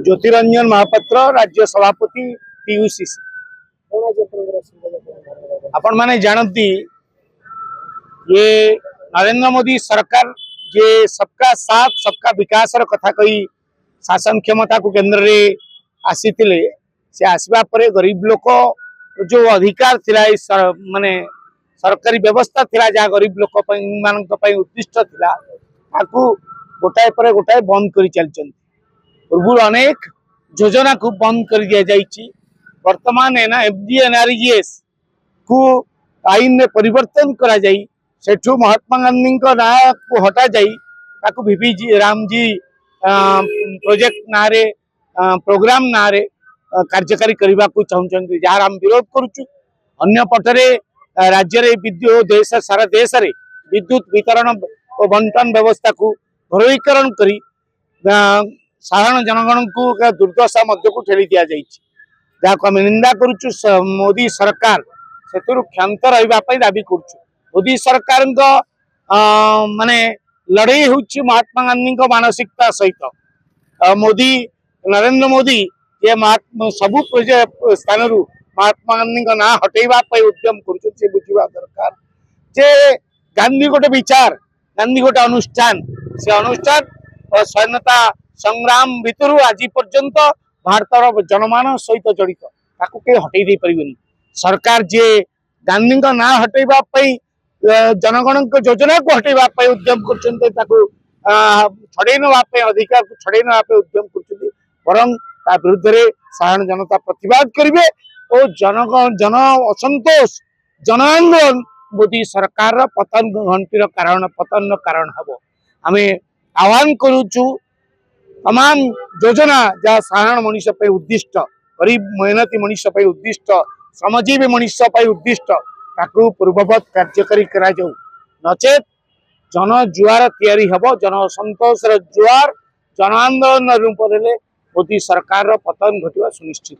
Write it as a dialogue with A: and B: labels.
A: ज्योतिरंजन महापात्र राज्य सभापति पीयूसीसी। आपण माने जानती ये नरेंद्र मोदी सरकार जे सबका साथ सबका विकास कथा कही शासन क्षमता को केंद्र रे आसीतिले से आसबा परे गरीब लोक जो अधिकार थिला माने सरकारी व्यवस्था थिला जहाँ गरीब लोक मानक पई उद्दिष्ट थिला ताकू गोटाए पर गोटाए बंद करी चलचंती। पूर्व अनेक योजना को बंद कर दिया जाइए। वर्तमान है ना एफडीएनआरजीएस को आईन में परिवर्तन करा जाई सेठू महात्मा गांधी को नाम को हटा जाई ताकू वीपी रामजी प्रोजेक्ट नारे प्रोग्राम नारे कार्यकारी करने को चाहते जार आम विरोध करुचु। अन्य पटरे राज्य रे विद्युत देश सारा देश रे विद्युत वितरण और बंटन व्यवस्था को घरोईकरण करी साधारण जनगण को दुर्दशा मध्य को ठेली दि जाए आम निंदा करुचु। मोदी सरकार से क्षांत रही दाबी करुचु। मोदी सरकार माने लड़ई हूँ महात्मा गांधी मानसिकता सहित मोदी नरेंद्र मोदी ये सबू स्थान महात्मा गांधी ना हटेवा उद्यम कर बुझा दरकार जे गांधी गोटे विचार गांधी गोटे अनुष्ठान से अनुष्ठान स्वाधीनता संग्राम भितर आज पर्यंत भारतर जनमानस सहित जड़ित ताकू के हटई दे परिबेनी। सरकार जे गांधी ना हटेवा जनगण योजना को हटेवा उद्यम कर छड़े ना अधिकार को छड़े ना उद्यम कर बरं ता विरुद्ध रे साधारण जनता प्रतिवाद करेंगे और जन असंतोष जन आंदोलन मोदी सरकार पतन घंटीर कारण पतन कारण हम आम आह्वान करुचु। तमाम योजना जहाँ साधारण मनुष्य उद्दिष्ट गरीब मेहनती मनुष्य उद्दिष्ट श्रमजीवी मनुष्य उद्दिष्ट ताकू पूर्ववत कार्यकारी करा जाऊ नचेत जन जुआर तैयारी हब जन असंतोष जुआर जन आंदोलन रूप में मोदी सरकार पतन घटवा सुनिश्चित।